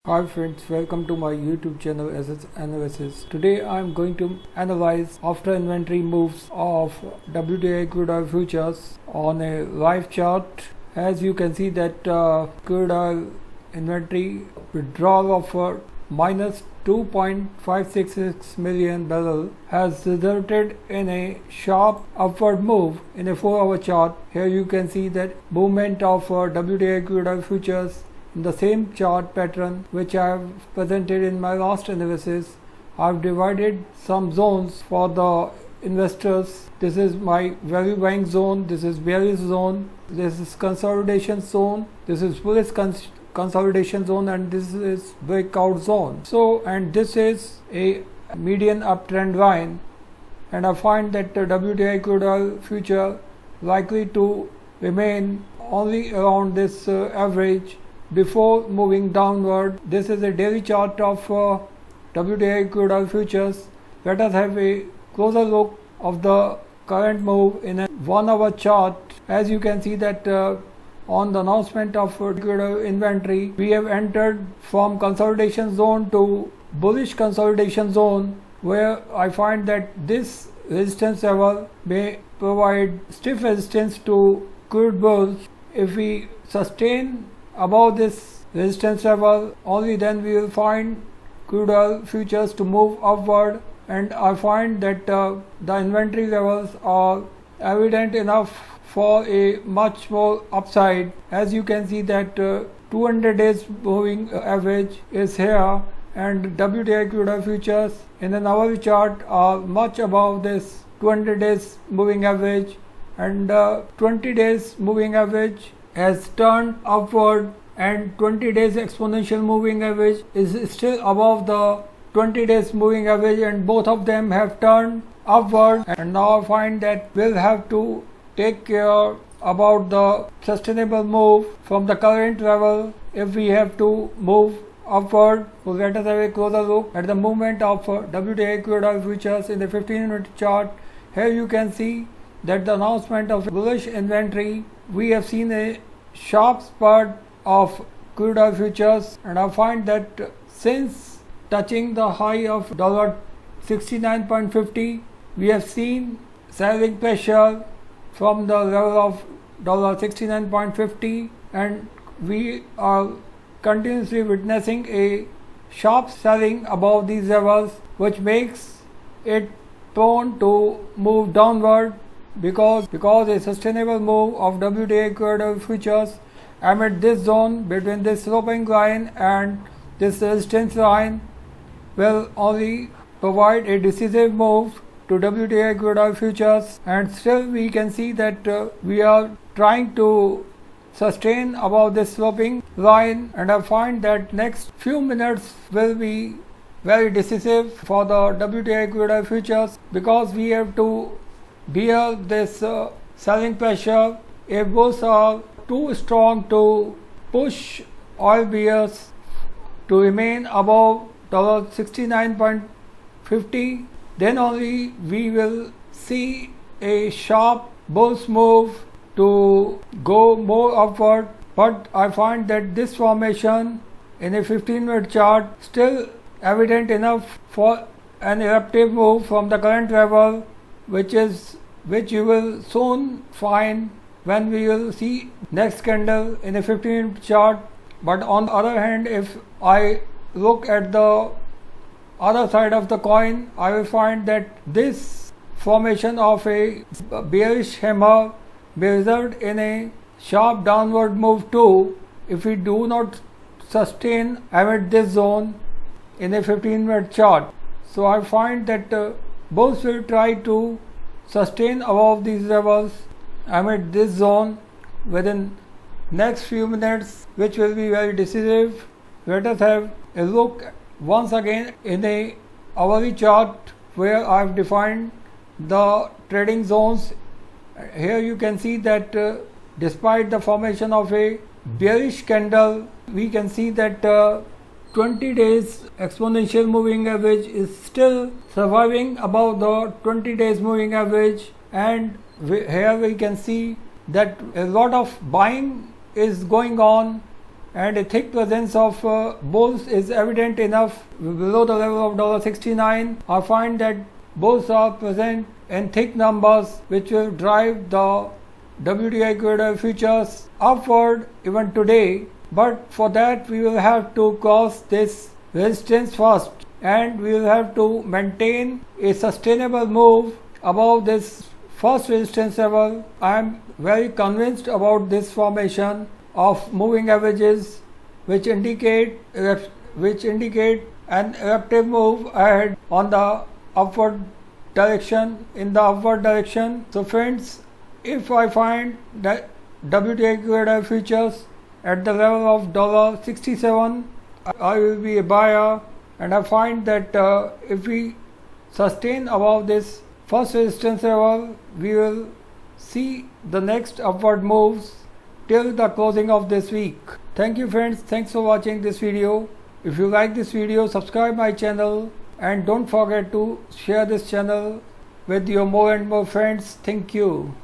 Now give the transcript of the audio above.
Hi friends, welcome to my YouTube channel Assets Analysis. Today I am going to analyze after inventory moves of WTI crude oil futures on a live chart. As you can see that crude oil inventory withdrawal of minus 2.566 million barrel has resulted in a sharp upward move in a 4-hour chart. Here you can see that movement of WTI crude oil futures in the same chart pattern which I have presented in my last analysis. I have divided some zones for the investors. This is my value buying zone, this is bearish zone, this is consolidation zone, this is bullish consolidation zone, and this is breakout zone. And this is a median uptrend line, and I find that the WTI crude oil future likely to remain only around this average before moving downward. This is a daily chart of WTI crude oil futures. Let us have a closer look of the current move in a 1-hour chart. As you can see that on the announcement of crude oil inventory, we have entered from consolidation zone to bullish consolidation zone, where I find that this resistance level may provide stiff resistance to crude bulls. If we sustain above this resistance level, only then we will find crude oil futures to move upward, and I find that the inventory levels are evident enough for a much more upside. As you can see that 200 days moving average is here, and WTI crude oil futures in an hourly chart are much above this 200 days moving average, and 20 days moving average has turned upward, and 20 days exponential moving average is still above the 20 days moving average, and both of them have turned upward. And now I find that we'll have to take care about the sustainable move from the current level if we have to move upward. So let us have a closer look at the movement of WTI crude oil futures in the 15-minute chart. Here you can see that the announcement of bullish inventory, we have seen a sharp spurt of crude oil futures, and I find that since touching the high of $69.50, we have seen selling pressure from the level of $69.50, and we are continuously witnessing a sharp selling above these levels, which makes it prone to move downward, because a sustainable move of WTI crude oil futures amid this zone between this sloping line and this resistance line will only provide a decisive move to WTI crude oil futures. And still we can see that we are trying to sustain above this sloping line, and I find that next few minutes will be very decisive for the WTI crude oil futures, because we have to bear this selling pressure. If bulls are too strong to push oil bears to remain above $69.50, then only we will see a sharp bullish move to go more upward. But I find that this formation in a 15-minute chart still evident enough for an eruptive move from the current level, which you will soon find when we will see next candle in a 15-minute chart. But on the other hand, if I look at the other side of the coin, I will find that this formation of a bearish hammer may result in a sharp downward move too, if we do not sustain amid this zone in a 15-minute chart. So I find that both will try to sustain above these levels amid this zone within next few minutes, which will be very decisive. Let us have a look once again in a hourly chart where I have defined the trading zones. Here you can see that despite the formation of a bearish candle, we can see that 20 days exponential moving average is still surviving above the 20 days moving average, and here we can see that a lot of buying is going on, and a thick presence of bulls is evident enough below the level of $69. I find that bulls are present in thick numbers, which will drive the WTI crude oil futures upward even today. But for that we will have to cross this resistance first, and we will have to maintain a sustainable move above this first resistance level. I am very convinced about this formation of moving averages which indicate an eruptive move ahead on the upward direction, in the upward direction. So friends, if I find that WTI crude oil futures at the level of $67, I will be a buyer, and I find that if we sustain above this first resistance level, we will see the next upward moves till the closing of this week. Thank you friends, thanks for watching this video. If you like this video, subscribe my channel, and don't forget to share this channel with your more and more friends. Thank you.